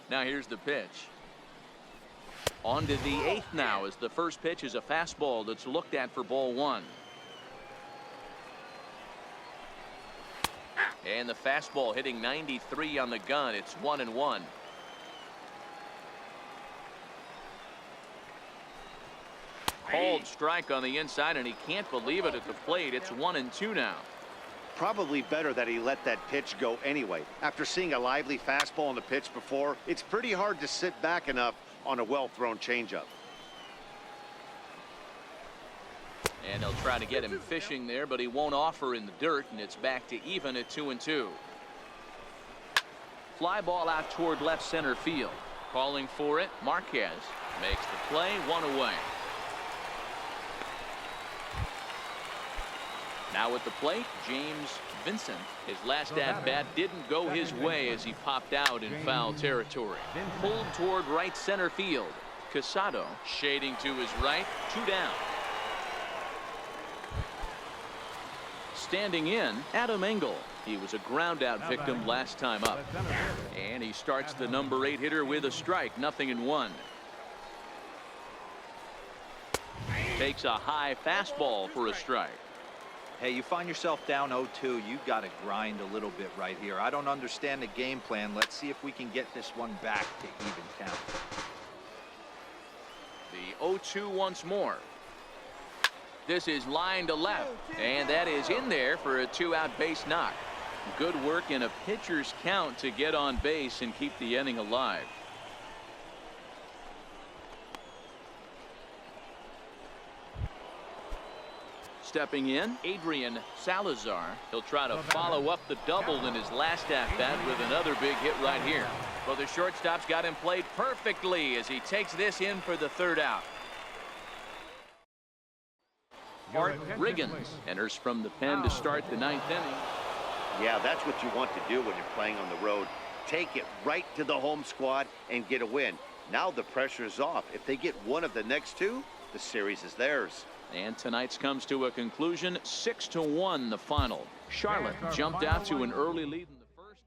Now here's the pitch. On to the 8th now, as the first pitch is a fastball that's looked at for ball 1. And the fastball hitting 93 on the gun. It's 1-1. Called strike on the inside, and he can't believe it at the plate. It's 1-2 now. Probably better that he let that pitch go anyway. After seeing a lively fastball on the pitch before, it's pretty hard to sit back enough on a well-thrown changeup. And they'll try to get him fishing there, but he won't offer in the dirt, and it's back to even at 2-2. Fly ball out toward left center field. Calling for it, Marquez makes the play, 1 away. Now at the plate, James Vincent. His last at-bat didn't go his way as he popped out in foul territory. Pulled toward right center field. Casado shading to his right, 2 down. Standing in, Adam Engel. He was a ground-out victim last time up. And he starts the number 8 hitter with a strike, 0-1. Takes a high fastball for a strike. Hey, you find yourself down 0-2. You got to grind a little bit right here. I don't understand the game plan. Let's see if we can get this one back to even count. The 0-2 once more. This is line to left, and that is in there for a 2-out base knock. Good work in a pitcher's count to get on base and keep the inning alive. Stepping in, Adrian Salazar. He'll try to follow up the double in his last at-bat with another big hit right here. Well, the shortstop's got him played perfectly as he takes this in for the 3rd out. Art Riggins enters from the pen to start the 9th inning. Yeah, that's what you want to do when you're playing on the road. Take it right to the home squad and get a win. Now the pressure's off. If they get one of the next 2, the series is theirs. And tonight's comes to a conclusion, 6-1 the final. Charlotte jumped out to an early lead in the first.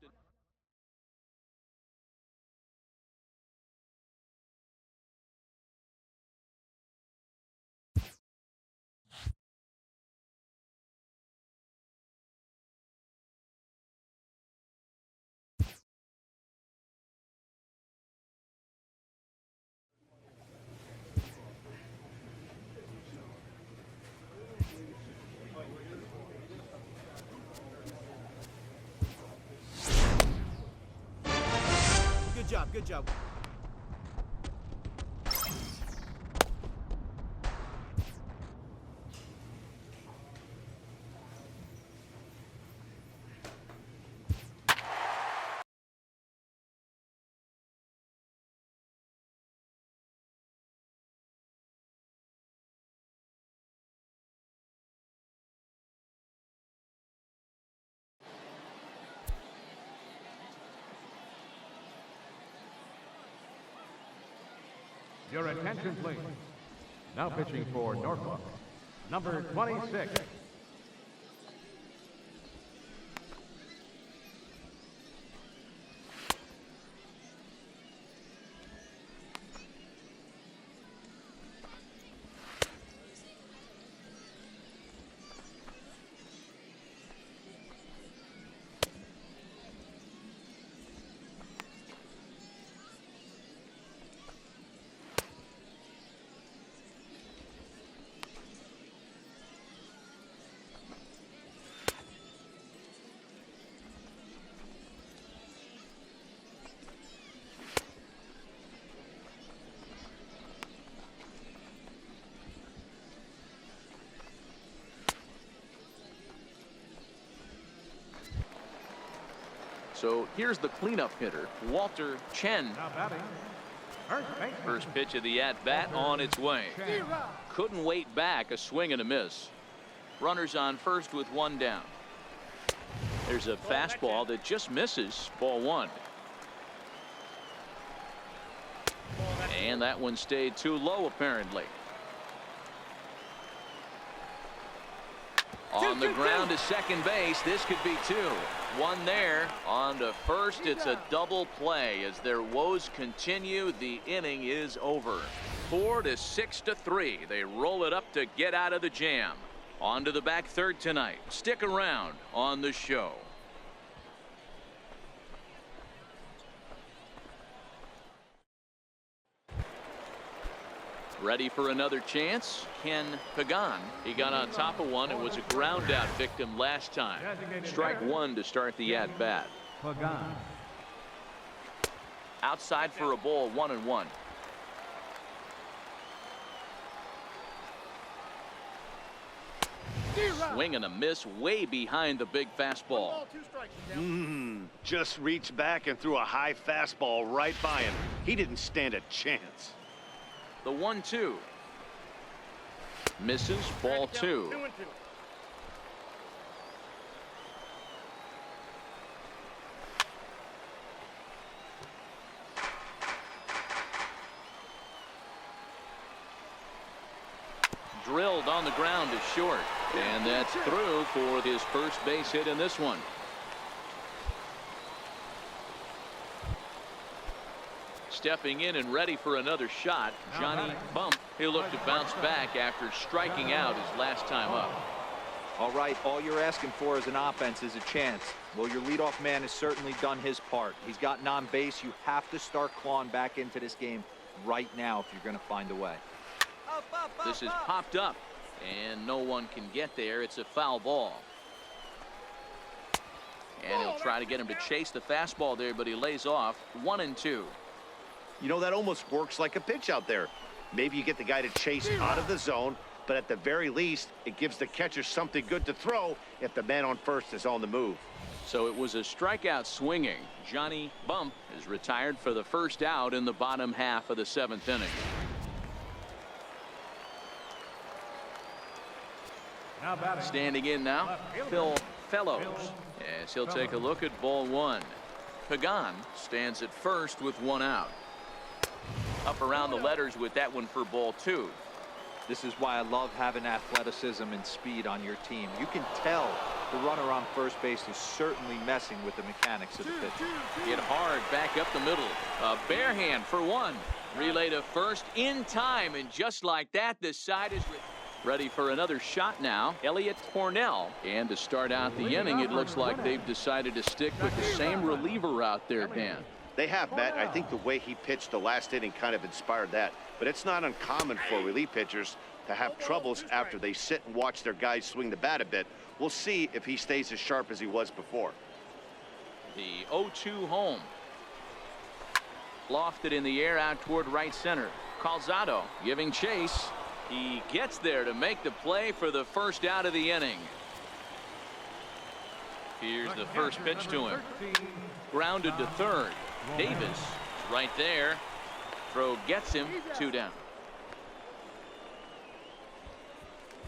Good job. Your attention, please. Now pitching for Norfolk, number 26. So here's the cleanup hitter, Walter Chen. Now batting, First pitch of the at-bat on its way. Couldn't wait back, a swing and a miss. Runners on first with 1 down. There's a fastball that just misses, ball 1. And that one stayed too low apparently. On the ground to second base, this could be 2. One there. On to first. It's a double play as their woes continue. The inning is over. 4-6-3. They roll it up to get out of the jam. On to the back third tonight. Stick around on the show. Ready for another chance? Ken Pagan. He got on top of one and was a ground out victim last time. Strike one to start the at bat. Outside for a ball, 1-1. Swing and a miss way behind the big fastball. Just reached back and threw a high fastball right by him. He didn't stand a chance. The 1-2. Misses, ball 2. Drilled on the ground is short. And that's through for his first base hit in this one. Stepping in and ready for another shot, Johnny Bump. He'll look to bounce back after striking out his last time up. All right, all you're asking for as an offense is a chance. Well, your leadoff man has certainly done his part. He's gotten on base. You have to start clawing back into this game right now if you're going to find a way. This is popped up, and no one can get there. It's a foul ball. And he'll try to get him to chase the fastball there, but he lays off. 1-2. You know, that almost works like a pitch out there. Maybe you get the guy to chase out of the zone, but at the very least, it gives the catcher something good to throw if the man on first is on the move. So it was a strikeout swinging. Johnny Bump is retired for the first out in the bottom half of the 7th inning. Standing in now, Phil Fellows, as he'll take a look at ball 1. Pagan stands at first with 1 out. Up around the letters with that one for ball 2. This is why I love having athleticism and speed on your team. You can tell the runner on first base is certainly messing with the mechanics of the pitch. Hit hard back up the middle. A bare hand for 1. Relay to first in time, and just like that, the side is ready for another shot now. Elliot Cornell. And to start out the inning, it looks like they've decided to stick with the same reliever out there, Dan. They have, Matt. I think the way he pitched the last inning kind of inspired that. But it's not uncommon for relief pitchers to have troubles after they sit and watch their guys swing the bat a bit. We'll see if he stays as sharp as he was before. The 0-2 home. Lofted in the air out toward right center. Calzado giving chase. He gets there to make the play for the first out of the inning. Here's the first pitch to him. Grounded to third. Davis right there. Throw gets him. 2 down.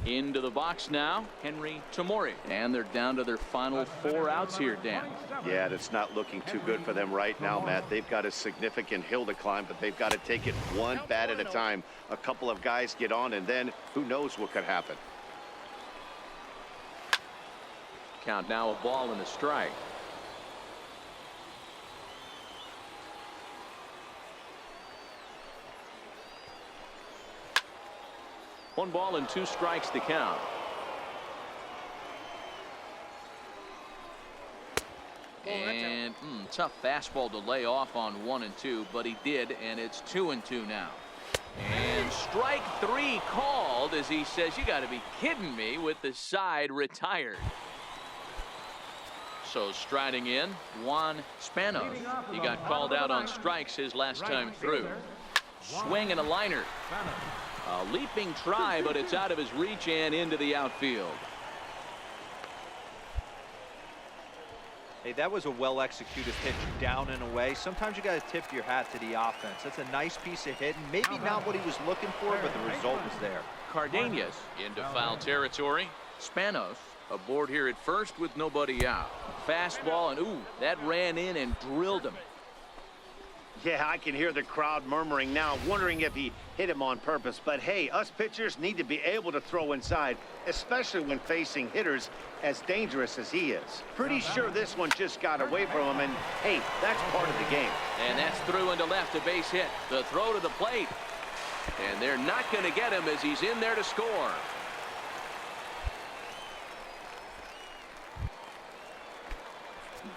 Into the box now, Henry Tamori. And they're down to their final 4 outs here, Dan. Yeah, that's not looking too good for them right now, Matt. They've got a significant hill to climb, but they've got to take it one bat at a time. A couple of guys get on, and then who knows what could happen. Count now, a ball and a strike. One ball and 2 strikes to count. And tough fastball to lay off on 1 and 2, but he did, and it's 2 and 2 now. And strike 3 called as he says, "You got to be kidding me," with the side retired. So striding in, Juan Spanos. He got called out on strikes his last time through. Swing and a liner. A leaping try, but it's out of his reach and into the outfield. Hey, that was a well-executed pitch down and away. Sometimes you got to tip your hat to the offense. That's a nice piece of hitting. Maybe not what he was looking for, but the result was there. Cardenas into foul territory. Spanos aboard here at first with nobody out. Fastball, and ooh, that ran in and drilled him. Yeah, I can hear the crowd murmuring now, wondering if he hit him on purpose. But hey, us pitchers need to be able to throw inside, especially when facing hitters as dangerous as he is. Pretty sure this one just got away from him, and hey, that's part of the game. And that's through into left, a base hit. The throw to the plate. And they're not going to get him as he's in there to score.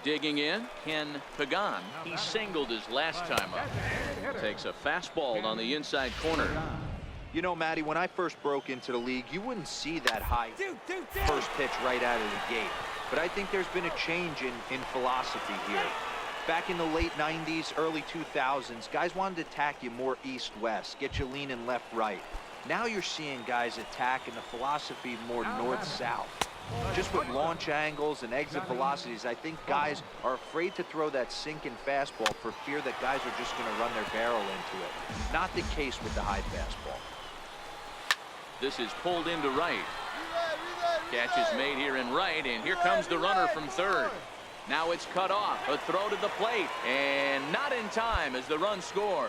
Digging in, Ken Pagan. He singled his last time up. Takes a fastball on the inside corner. You know, Matty, when I first broke into the league, you wouldn't see that high first pitch right out of the gate. But I think there's been a change in philosophy here. Back in the late 90s, early 2000s, guys wanted to attack you more east-west, get you leaning left-right. Now you're seeing guys attack in the philosophy more north-south. Just with launch angles and exit velocities, I think guys are afraid to throw that sinking fastball for fear that guys are just going to run their barrel into it. Not the case with the high fastball. This is pulled into right. Catch is made here in right, and here comes the runner from third. Now it's cut off. A throw to the plate, and not in time as the run scores.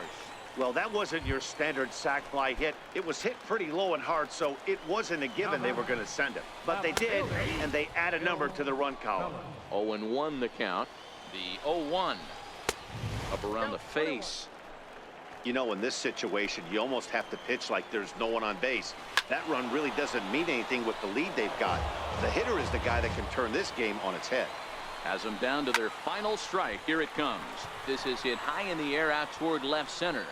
Well, that wasn't your standard sac fly hit. It was hit pretty low and hard, so it wasn't a given they were going to send him. But they did, and they add a number to the run column. 0-1 the count. The 0-1 up around the face. You know, in this situation, you almost have to pitch like there's no one on base. That run really doesn't mean anything with the lead they've got. The hitter is the guy that can turn this game on its head. Has them down to their final strike. Here it comes. This is hit high in the air out toward left center.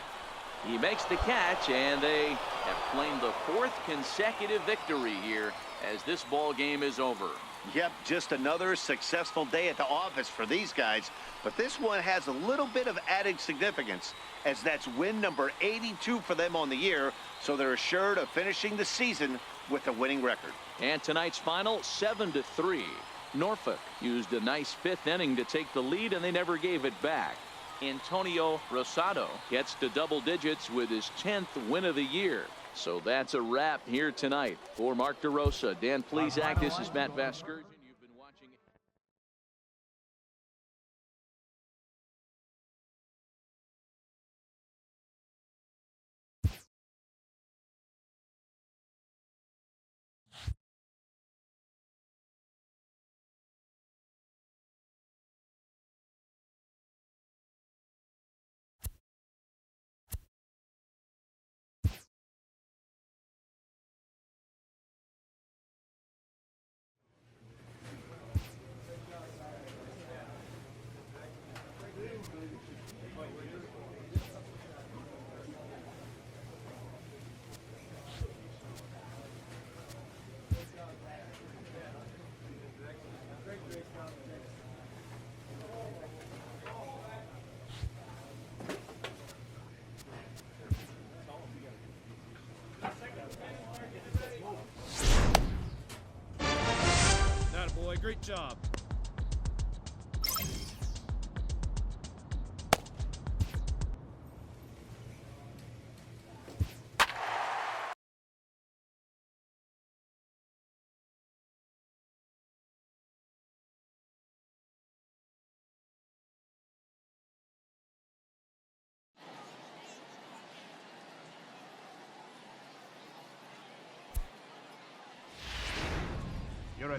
He makes the catch, and they have claimed the 4th consecutive victory here as this ball game is over. Yep, just another successful day at the office for these guys. But this one has a little bit of added significance, as that's win number 82 for them on the year, so they're assured of finishing the season with a winning record. And tonight's final, 7-3. Norfolk used a nice 5th inning to take the lead, and they never gave it back. Antonio Rosado gets to double digits with his 10th win of the year. So that's a wrap here tonight. For Mark DeRosa, Dan Plesac, this is Matt Vasgersian. You've been watching it. Attaboy, great job.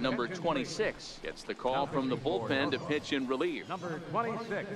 Number 26 gets the call from the bullpen to pitch in relief. Number 26.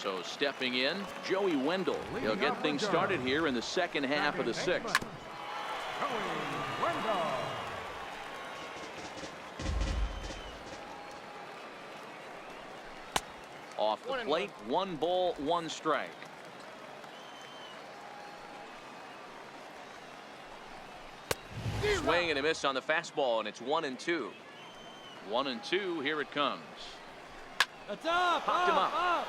So stepping in, Joey Wendell. He'll get things started here in the second half of the sixth. Off the plate, 1 ball, 1 strike. Swing and a miss on the fastball, and it's 1-2. 1-2, here it comes. That's up. Popped him up.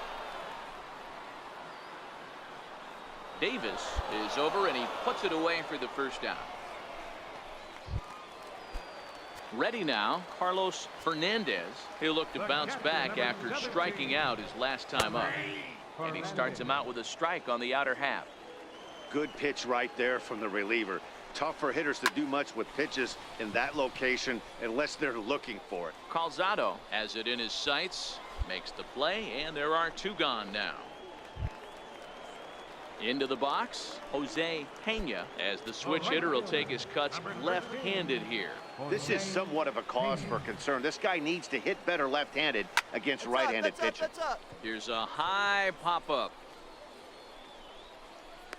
Davis is over, and he puts it away for the first out. Ready now, Carlos Fernandez. He'll look to bounce back after striking out his last time up. And he starts him out with a strike on the outer half. Good pitch right there from the reliever. Tough for hitters to do much with pitches in that location unless they're looking for it. Calzado has it in his sights, makes the play, and there are 2 gone now. Into the box, Jose Pena, as the switch hitter will take his cuts left-handed here. This is somewhat of a cause for concern. This guy needs to hit better left-handed against right-handed pitching. Here's a high pop-up.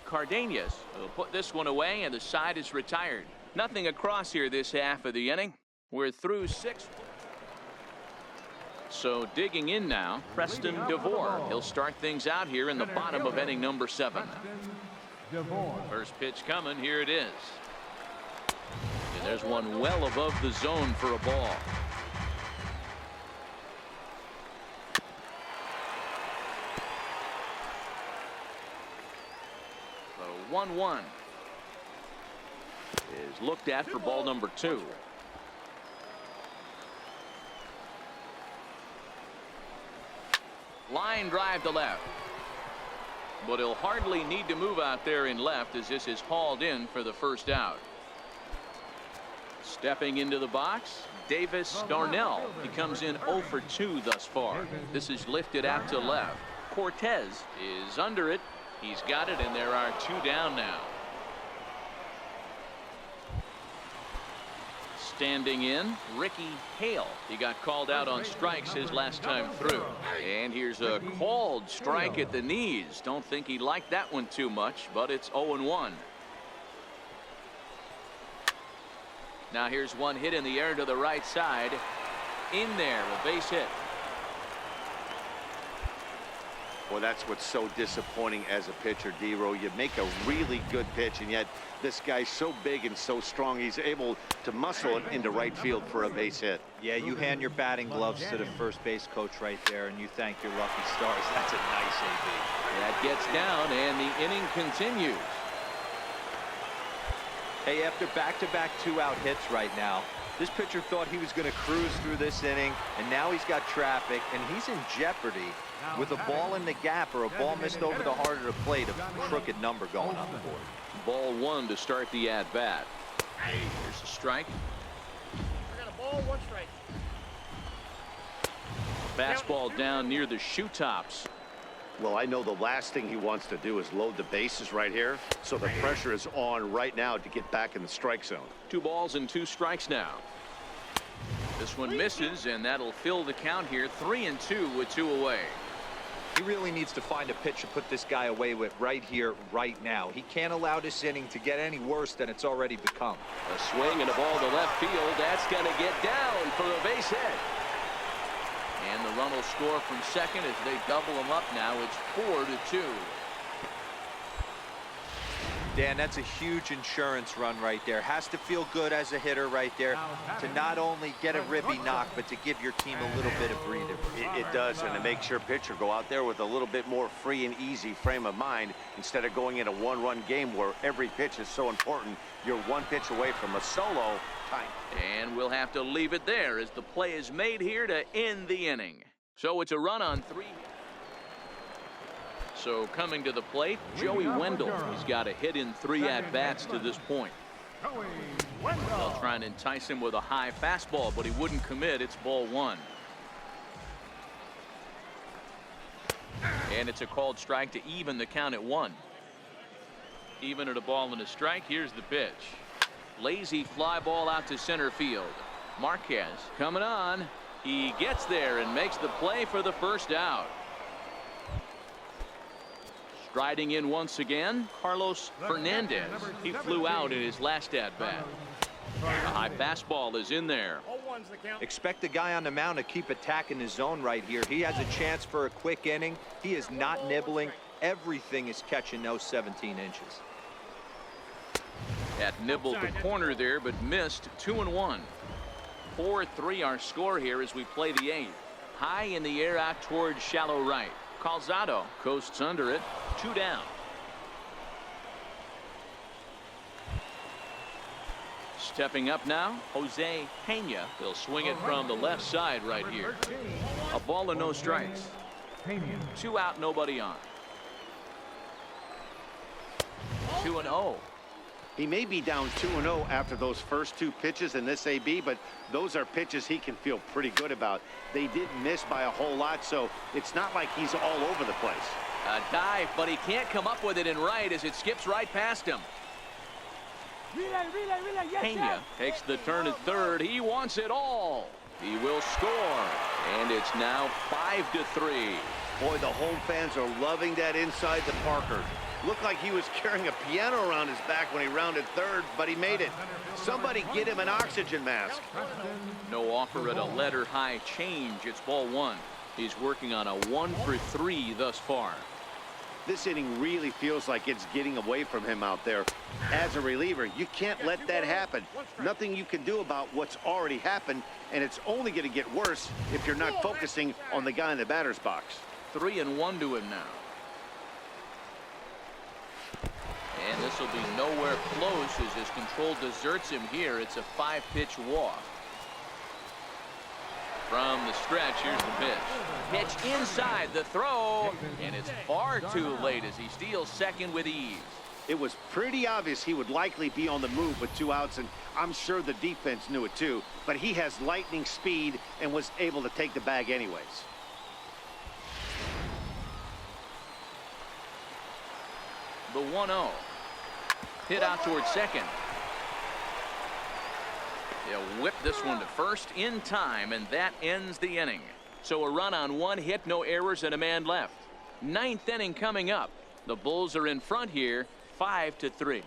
Cardenas will put this one away, and the side is retired. Nothing across here this half of the inning. We're through 6. So digging in now, Preston DeVore. He'll start things out here in the bottom of inning number 7. First pitch coming. Here it is. And there's one well above the zone for a ball. So 1-1 is looked at for ball number 2. Line drive to left. But he'll hardly need to move out there in left as this is hauled in for the first out. Stepping into the box, Davis Darnell. He comes in 0 for 2 thus far. This is lifted out to left. Cortez is under it. He's got it, and there are 2 down now. Standing in, Ricky Hale. He got called out on strikes his last time through. And here's a called strike at the knees. Don't think he liked that one too much, but it's 0-1. Now here's one hit in the air to the right side. In there, a base hit. Well, that's what's so disappointing as a pitcher, D-Row. You make a really good pitch, and yet this guy's so big and so strong, he's able to muscle it into right field for a base hit. Yeah, you hand your batting gloves to the first base coach right there, and you thank your lucky stars. That's a nice AB. That gets down, and the inning continues. Hey, after back-to-back 2-out hits right now, this pitcher thought he was going to cruise through this inning, and now he's got traffic, and he's in jeopardy with a ball in the gap or a ball missed over the heart of the plate, a crooked number going on the board. Ball 1 to start the at-bat. Here's a strike. I got a ball, 1 strike. Fastball down near the shoe tops. Well, I know the last thing he wants to do is load the bases right here, so the pressure is on right now to get back in the strike zone. 2 balls and 2 strikes now. This one misses, and that'll fill the count here. 3-2 with 2 away. He really needs to find a pitch to put this guy away with right here, right now. He can't allow this inning to get any worse than it's already become. A swing and a ball to left field. That's going to get down for a base hit. And the run will score from second as they double him up now. It's 4-2. Dan, that's a huge insurance run right there. Has to feel good as a hitter right there to not only get a ribby knock, but to give your team a little bit of breather. It does, and it makes your pitcher go out there with a little bit more free and easy frame of mind instead of going in a 1-run game where every pitch is so important. You're 1 pitch away from a solo time. And we'll have to leave it there as the play is made here to end the inning. So it's a run on 3. So coming to the plate, Joey Wendell. He's got a hit in 3 at-bats to this point. They'll try and entice him with a high fastball, but he wouldn't commit. It's ball 1. And it's a called strike to even the count at 1. Even at a ball and a strike. Here's the pitch. Lazy fly ball out to center field. Marquez coming on. He gets there and makes the play for the first out. Striding in once again, Carlos Fernandez. He flew out in his last at-bat. A high fastball is in there. 0-1's the count. Expect the guy on the mound to keep attacking his zone right here. He has a chance for a quick inning. He is not nibbling. Everything is catching those 17 inches. That nibbled the corner there, but missed. 2-1. 4-3 our score here as we play the 8th. High in the air out towards shallow right. Calzado coasts under it. 2 down. Stepping up now, Jose Pena. He'll swing it from the left side right here. A ball and no strikes. 2 out, nobody on. 2-0. He may be down 2-0 after those first 2 pitches in this AB, but those are pitches he can feel pretty good about. They did miss by a whole lot, so it's not like he's all over the place. A dive, but he can't come up with it in right as it skips right past him. Pena takes the turn at third. He wants it all. He will score, and it's now 5-3. Boy, the home fans are loving that inside the Parker. Looked like he was carrying a piano around his back when he rounded third, but he made it. Somebody get him an oxygen mask. No offer at a letter high change. It's ball 1. He's working on a 1-for-3 thus far. This inning really feels like it's getting away from him out there. As a reliever, you can't let that happen. Nothing you can do about what's already happened, and it's only going to get worse if you're not focusing on the guy in the batter's box. 3-1 to him now. And this will be nowhere close as his control deserts him here. It's a 5-pitch walk. From the stretch, here's the pitch. Pitch inside the throw, and it's far too late as he steals second with ease. It was pretty obvious he would likely be on the move with 2 outs, and I'm sure the defense knew it too. But he has lightning speed and was able to take the bag anyways. The 1-0. Hit out towards second. They'll whip this one to first in time, and that ends the inning. So a run on 1 hit, no errors, and a man left. 9th inning coming up. The Bulls are in front here, 5-3.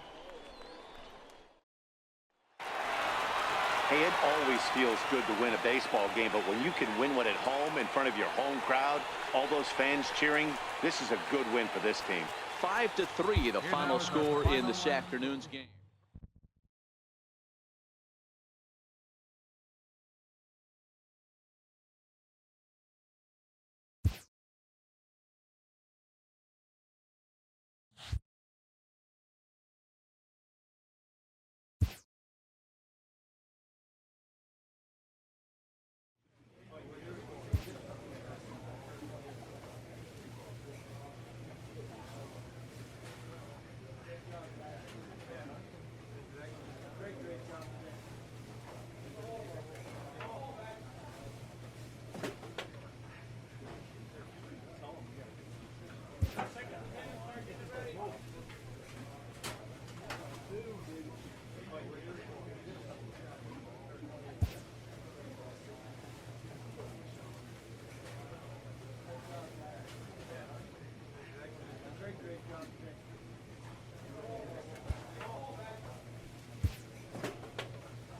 Hey, it always feels good to win a baseball game, but when you can win one at home in front of your home crowd, all those fans cheering, this is a good win for this team. 5-3, the final score in this afternoon's game.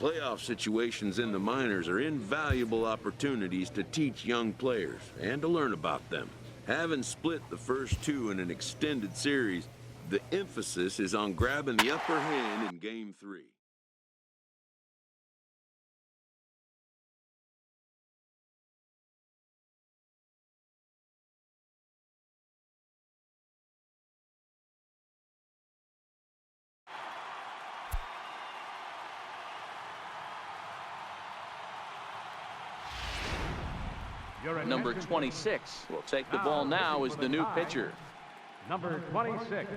Playoff situations in the minors are invaluable opportunities to teach young players and to learn about them. Having split the first 2 in an extended series, the emphasis is on grabbing the upper hand in Game 3. Number 26 will take the ball now as the new pitcher. Number 26.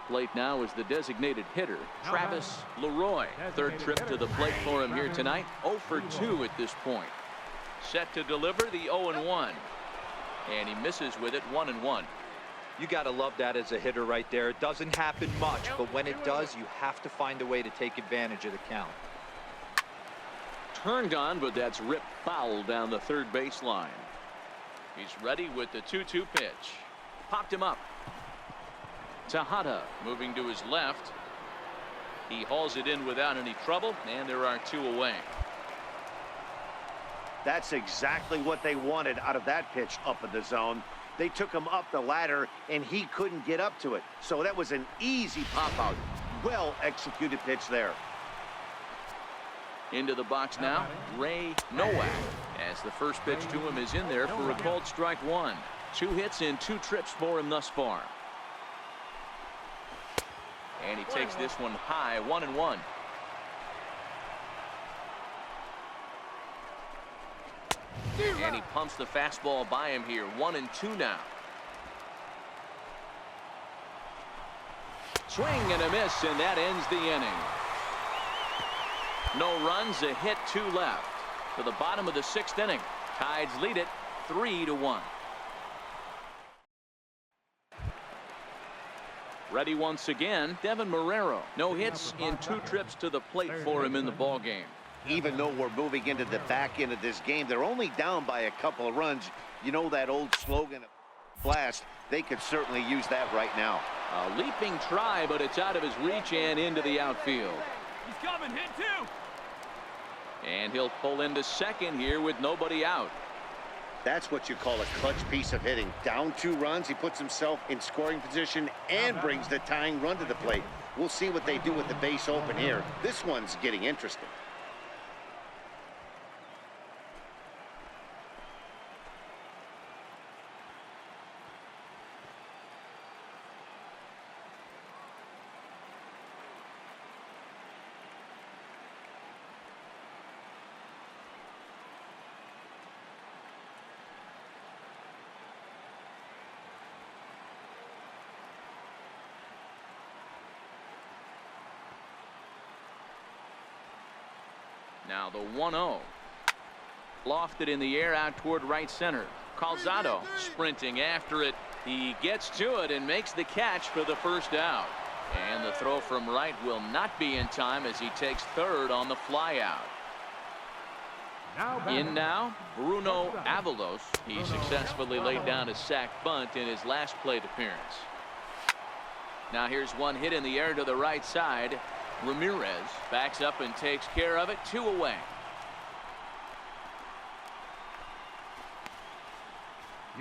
plate now is the designated hitter, Travis Leroy. Third trip to the plate for him here tonight. 0 for 2 at this point. Set to deliver the 0-1. And he misses with it, 1-1. You got to love that as a hitter right there. It doesn't happen much, but when it does, you have to find a way to take advantage of the count. Turned on, but that's ripped foul down the third baseline. He's ready with the 2-2 pitch. Popped him up. Tejada moving to his left. He hauls it in without any trouble, and there are 2 away. That's exactly what they wanted out of that pitch up in the zone. They took him up the ladder, and he couldn't get up to it. So that was an easy pop-out. Well-executed pitch there. Into the box now, Ray Nowak, as the first pitch to him is in there for a called strike 1. 2 hits in 2 trips for him thus far. And he takes this one high, 1-1. And he pumps the fastball by him here, 1-2 now. Swing and a miss, and that ends the inning. No runs, a hit, 2 left. To the bottom of the 6th inning. Tides lead it 3-1. Ready once again, Devin Marrero. No hits in 2 trips to the plate for him in the ball game. Even though we're moving into the back end of this game, they're only down by a couple of runs. You know that old slogan, blast. They could certainly use that right now. A leaping try, but it's out of his reach and into the outfield. He's coming, hit 2. And he'll pull into second here with nobody out. That's what you call a clutch piece of hitting. Down 2 runs, he puts himself in scoring position and brings the tying run to the plate. We'll see what they do with the base open here. This one's getting interesting. Now the 1-0. Lofted in the air out toward right center. Calzado sprinting after it. He gets to it and makes the catch for the first out. And the throw from right will not be in time as he takes third on the flyout. In now, Bruno Avalos. He successfully laid down a sac bunt in his last plate appearance. Now here's one hit in the air to the right side. Ramirez backs up and takes care of it. 2 away.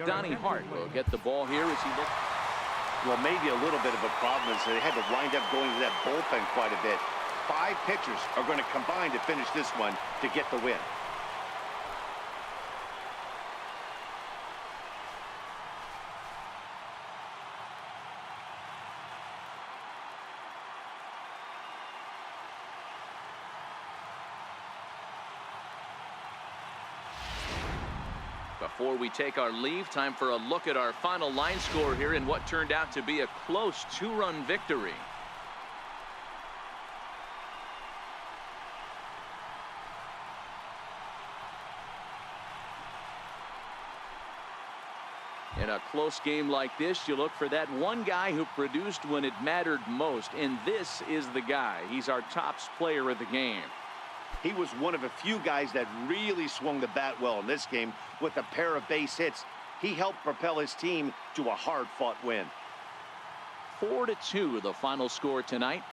Donnie Hart will get the ball here as he looks. Well, maybe a little bit of a problem is they had to wind up going to that bullpen quite a bit. 5 pitchers are going to combine to finish this one to get the win. Before we take our leave, time for a look at our final line score here in what turned out to be a close 2-run victory. In a close game like this, you look for that one guy who produced when it mattered most, and this is the guy. He's our top player of the game. He was one of a few guys that really swung the bat well in this game with a pair of base hits. He helped propel his team to a hard-fought win. 4-2 the final score tonight.